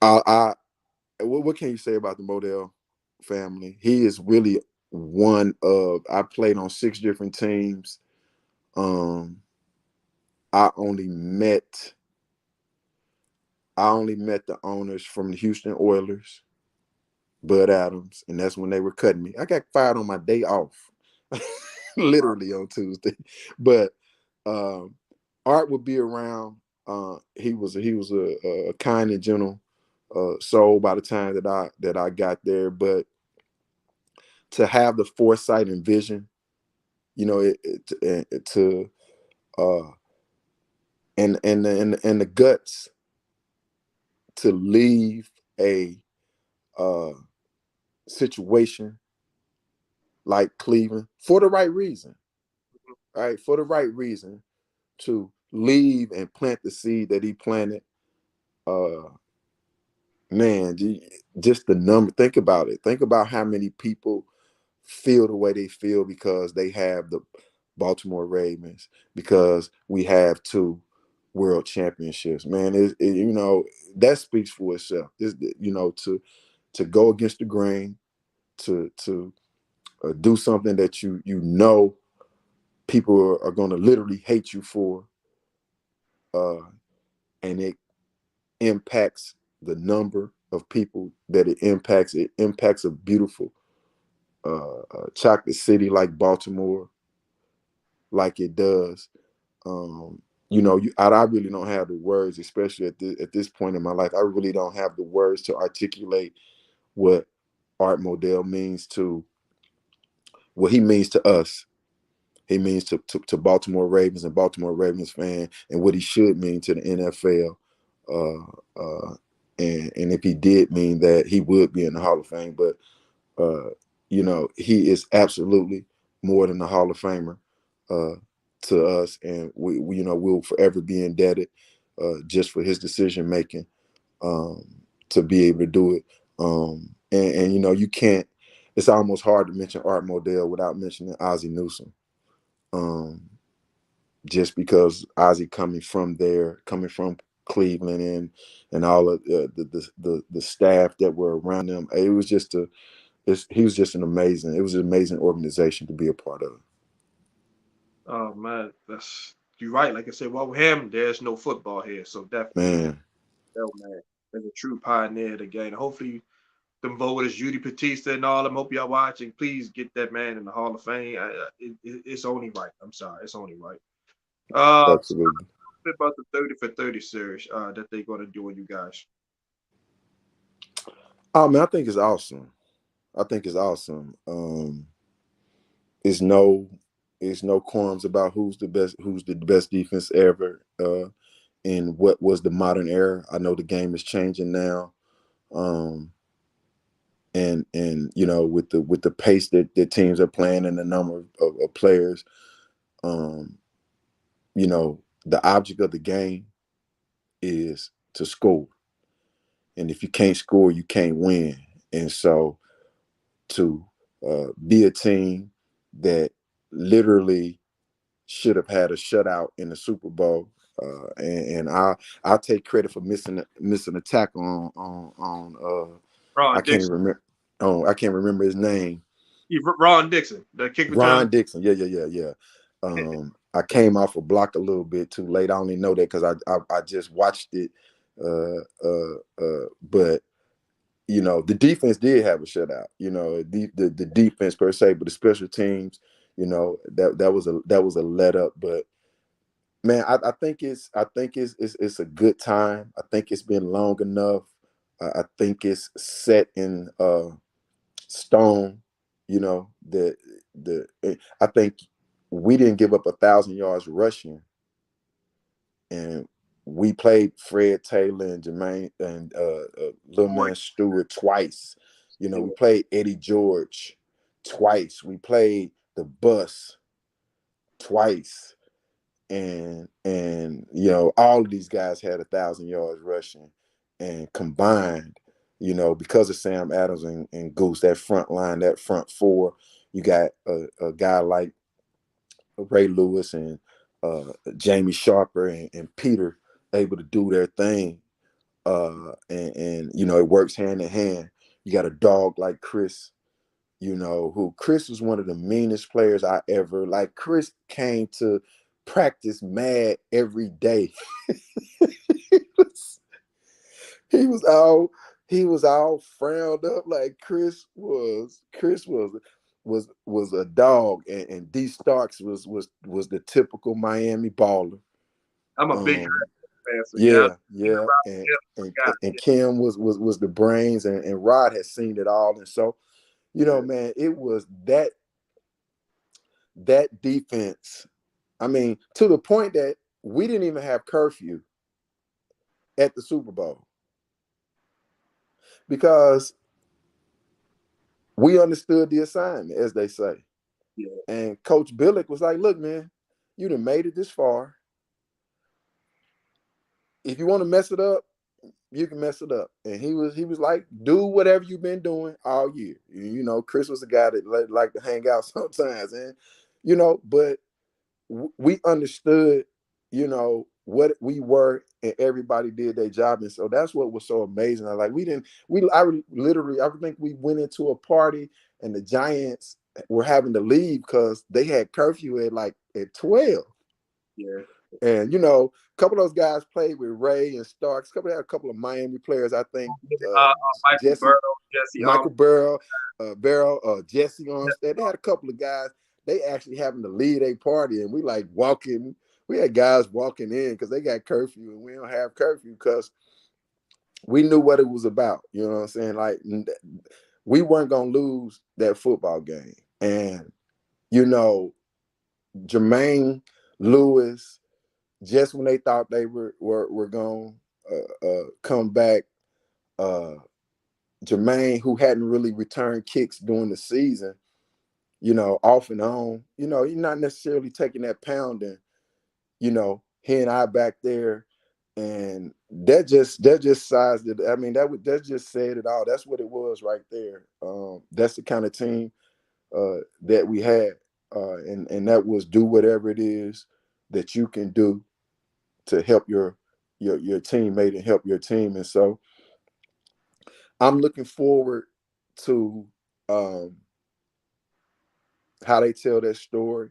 I what can you say about the Modell family? He is really one of. I played on 6 different teams. Um, I only met I only met the owners from the Houston Oilers, Bud Adams, and that's when they were cutting me. I got fired on my day off, literally on Tuesday. But um, Art would be around. He was a kind and gentle soul by the time that I got there. But to have the foresight and vision, you know, to uh, and the guts to leave a uh, situation like Cleveland for the right reason, right? For the right reason to leave and plant the seed that he planted. Uh, man, just the number. Think about it. Think about how many people feel the way they feel because they have the Baltimore Ravens, because we have two world championships. Man, that speaks for itself. To go against the grain, to do something that people are going to literally hate you for, uh, and it impacts the number of people that it impacts. It impacts a beautiful chocolate city like Baltimore, like it does. I really don't have the words, especially at this point in my life. I really don't have the words to articulate what Art Modell means to what he means to us. He means to Baltimore Ravens and Baltimore Ravens fan, and what he should mean to the NFL. And if he did mean that, he would be in the Hall of Fame. But he is absolutely more than a Hall of Famer to us, and we'll forever be indebted just for his decision making to be able to do it. And you can't. It's almost hard to mention Art Modell without mentioning Ozzie Newsome. Just because Ozzie coming from Cleveland, and all of the staff that were around him, it was just he was just it was an amazing organization to be a part of. Oh man, you're right. Like I said, well, with him, there's no football here, so definitely, Man, man, as a true pioneer of the game. Hopefully, them voters, Judy Batista and all them. Hope y'all watching. Please get that man in the Hall of Fame. It's only right. I'm sorry, it's only right. So absolutely. a bit about the 30 for 30 series that they're gonna do with you guys. Oh man, I think it's awesome. I think it's awesome. It's no it's no qualms about who's the best defense ever in what was the modern era. I know the game is changing now. Um, and with the pace that teams are playing and the number of players, um, the object of the game is to score. And if you can't score, you can't win. And so to be a team that literally should have had a shutout in the Super Bowl. And I'll take credit for missing a tackle on I Ron can't even Dixon. remember. Oh, I can't remember his name. Ron Dixon, the kick return. Ron Dixon. Yeah. I came off a block a little bit too late. I only know that because I just watched it. But the defense did have a shutout. The defense per se, but the special teams, that was a let up. But man, I think it's a good time. I think it's been long enough. I think it's set in stone. I think we didn't give up 1,000 yards rushing, and we played Fred Taylor and Jermaine and Little Boy, Man Stewart twice. We yeah. played Eddie George twice. We played the Bus twice, and all of these guys had 1,000 yards rushing, and combined, because of Sam Adams and Goose, that front line, that front four, you got a guy like Ray Lewis and Jamie Sharper and Peter able to do their thing, and it works hand in hand. You got a dog like Chris, who Chris was one of the meanest players I ever like. Chris came to practice mad every day. he was he was all he was all frowned up. Like Chris was a dog, and D Starks was the typical Miami baller. I'm a big Um, fan, so yeah, yeah, and Kim was the brains, and Rod had seen it all, and so man, it was that defense. I mean, to the point that we didn't even have curfew at the Super Bowl. because we understood the assignment, as they say. Yeah. And Coach Billick was like, "Look, man, you done made it this far. If you want to mess it up, you can mess it up." And he was like, "Do whatever you've been doing all year." You know, Chris was a guy that liked to hang out sometimes, and but we understood, what we were, and everybody did their job, and so that's what was so amazing. I think we went into a party, and the Giants were having to leave because they had curfew at 12. Yeah. And a couple of those guys played with Ray and Starks. Had a couple of Miami players, I think. Michael Jesse, Burrow, Jesse Michael Barrow, Jesse Armstead. They had a couple of guys. They actually having to lead a party, and we like walking. We had guys walking in because they got curfew, and we don't have curfew because we knew what it was about. You know what I'm saying? Like, we weren't gonna lose that football game, and you know, Jermaine Lewis, just when they thought they were going to come back, Jermaine, who hadn't really returned kicks during the season, off and on, you're not necessarily taking that pounding, he and I back there, and that just sized it. I mean, that just said it all. That's what it was right there. That's the kind of team that we had, and that was do whatever it is that you can do to help your teammate and help your team. And so I'm looking forward to how they tell that story.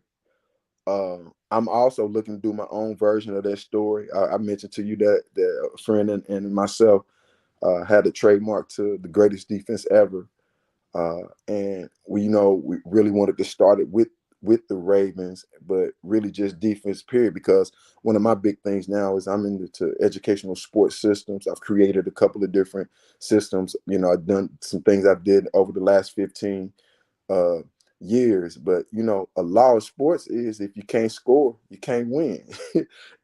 I'm also looking to do my own version of that story. I mentioned to you that a friend and myself had a trademark to the greatest defense ever. And we really wanted to start it with the Ravens, but really just defense period. Because one of my big things now is I'm into educational sports systems. I've created a couple of different systems. I've done some things I've did over the last 15 uh, years. But a law of sports is if you can't score, you can't win.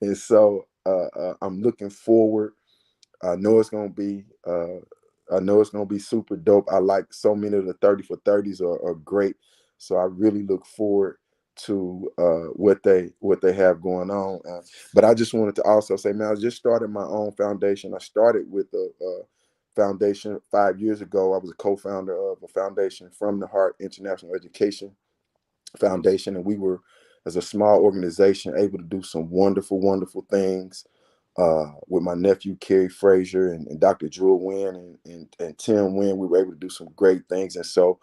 And so I'm looking forward. I know it's gonna be. I know it's gonna be super dope. I like so many of the 30 for 30s are great. So I really look forward to what they have going on. But I just wanted to also say, man, I just started my own foundation. I started with a foundation 5 years ago. I was a co-founder of a foundation, From the Heart International Education Foundation, and we were, as a small organization, able to do some wonderful, wonderful things with my nephew Kerry Frazier and Dr. Drew Wynn and Tim Wynn. We were able to do some great things, and so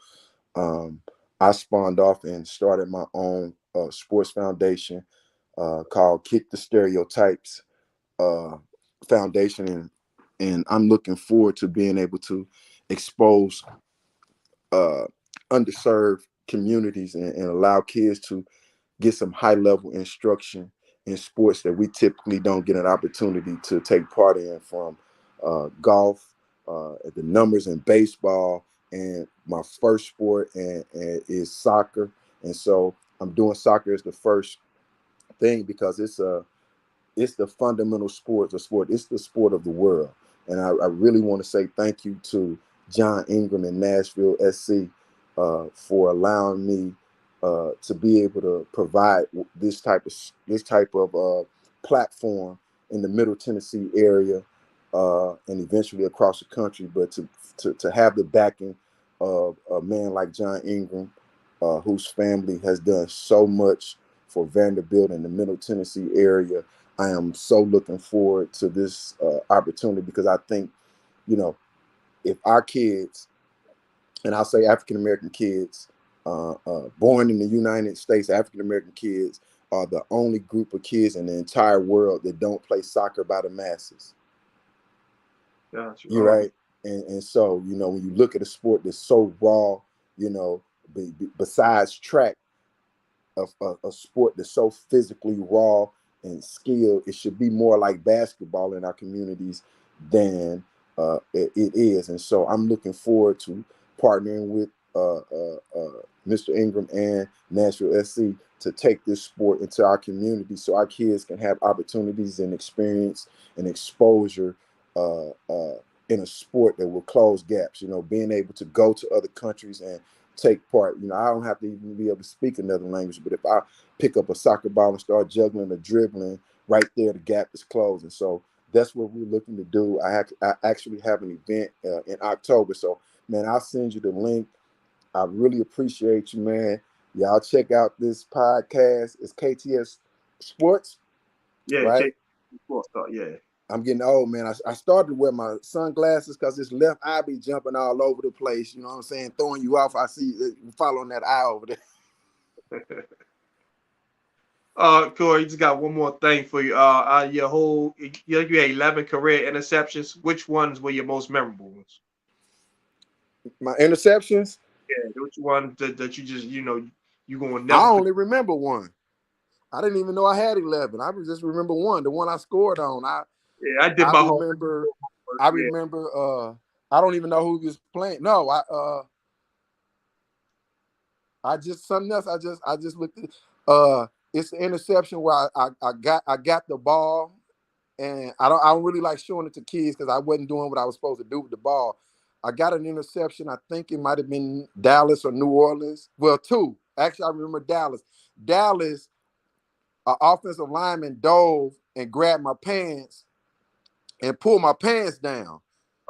um, I spawned off and started my own sports foundation called Kick the Stereotypes uh, Foundation, and I'm looking forward to being able to expose uh, underserved communities and allow kids to get some high level instruction in sports that we typically don't get an opportunity to take part in, from golf, the numbers in baseball, and my first sport and is soccer. And so I'm doing soccer as the first thing because it's the fundamental sport, the sport. It's the sport of the world. And I really want to say thank you to John Ingram and Nashville SC for allowing me to be able to provide this type of platform in the Middle Tennessee area and eventually across the country. But to have the backing of a man like John Ingram, whose family has done so much for Vanderbilt in the Middle Tennessee area. I am so looking forward to this opportunity because I think, if our kids, and I'll say African American kids, born in the United States, African American kids are the only group of kids in the entire world that don't play soccer by the masses. Gotcha. You're right. And so, when you look at a sport that's so raw, you know, besides track, a sport that's so physically raw and skilled, it should be more like basketball in our communities than it is. And so I'm looking forward to partnering with Mr. Ingram and Nashville SC to take this sport into our community so our kids can have opportunities and experience and exposure uh, uh, in a sport that will close gaps. Being able to go to other countries and take part. I don't have to even be able to speak another language, but if I pick up a soccer ball and start juggling or dribbling, right there the gap is closing. So that's what we're looking to do. I actually have an event in October. So man, I'll send you the link. I really appreciate you, man. Y'all check out this podcast. It's KTS Sports, Yeah, right? Sports Talk. Yeah. I'm getting old, man. I started to wear my sunglasses because this left eye be jumping all over the place. You know what I'm saying? Throwing you off. I see you following that eye over there. Corey, just got one more thing for you. You had 11 career interceptions. Which ones were your most memorable ones? My interceptions? Yeah, which one that you just, you gonna I never forget? only remember one. I didn't even know I had 11. I just remember one, the one I scored on. Yeah, I did I my whole remember. work. I Yeah. remember. I don't even know who he was playing. No, I just something else. I just looked at. It's the interception where I got the ball, and I don't really like showing it to kids because I wasn't doing what I was supposed to do with the ball. I got an interception. I think it might have been Dallas or New Orleans. Well, two. Actually, I remember Dallas. Dallas, an offensive lineman dove and grabbed my pants and pulled my pants down.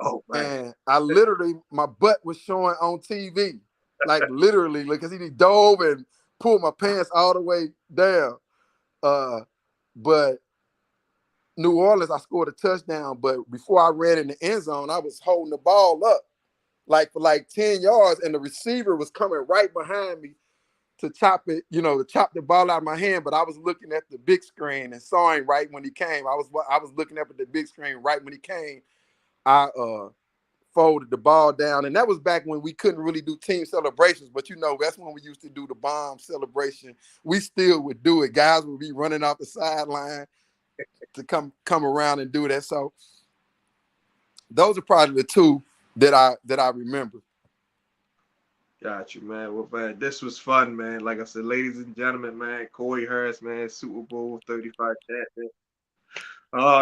Oh man. And I literally, my butt was showing on TV. Like literally, because he dove and pulled my pants all the way down. But New Orleans, I scored a touchdown. But before I ran in the end zone, I was holding the ball up like for like 10 yards, and the receiver was coming right behind me to chop it, to chop the ball out of my hand. But I was looking at the big screen and saw him right when he came. I was looking up at the big screen right when he came. I folded the ball down, and that was back when we couldn't really do team celebrations. But that's when we used to do the bomb celebration. We still would do it. Guys would be running off the sideline to come around and do that. So those are probably the two that I remember. Got you, man. Well, man, this was fun, man. Like I said, ladies and gentlemen, man, Corey Harris, man, Super Bowl 35 champion.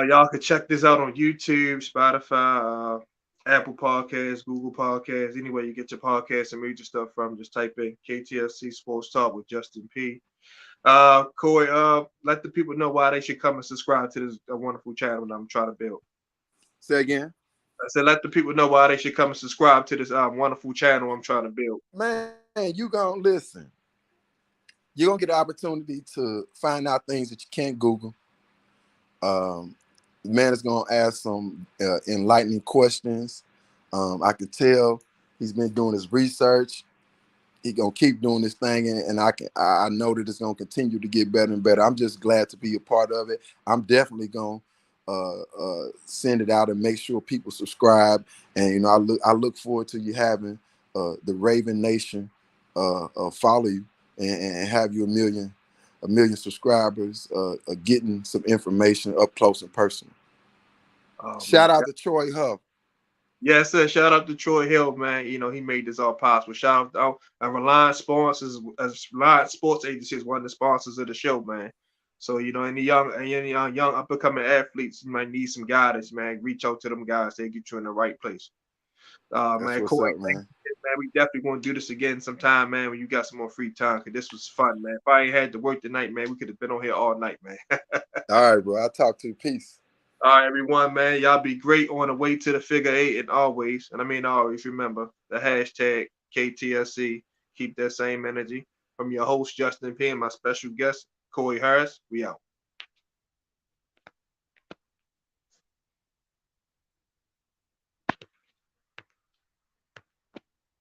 Y'all can check this out on YouTube, Spotify, Apple Podcasts, Google Podcasts, anywhere you get your podcasts and major stuff from. Just type in KTSC Sports Talk with Justin P. Corey, let the people know why they should come and subscribe to this wonderful channel that I'm trying to build. Say again. I said, let the people know why they should come and subscribe to this wonderful channel I'm trying to build. Man, you gonna listen. You're gonna get an opportunity to find out things that you can't Google. The man is gonna ask some enlightening questions. I can tell he's been doing his research. He's gonna keep doing this thing, and I know that it's gonna continue to get better and better. I'm just glad to be a part of it. I'm definitely gonna send it out and make sure people subscribe. And I look forward to you having the Raven Nation follow you and have you a million subscribers, getting some information up close and personal. Shout out to Troy Huff. Yes, sir. Shout out to Troy Hill, man. He made this all possible. Shout out to Reliance Sponsors, Reliance Sports Agency is one of the sponsors of the show, man. So, any young up and coming athletes, you might need some guidance, man. Reach out to them guys. They get you in the right place. That's Man, what's Corey, up, man. man. We definitely going to do this again sometime, man, when you got some more free time, because this was fun, man. If I ain't had to work tonight, man, we could have been on here all night, man. All right, bro. I'll talk to you. Peace. All right, everyone, man. Y'all be great on the way to the figure eight, and always, and I mean always, remember the hashtag KTSC. Keep that same energy. From your host, Justin P, and my special guest, Corey Harris. We out.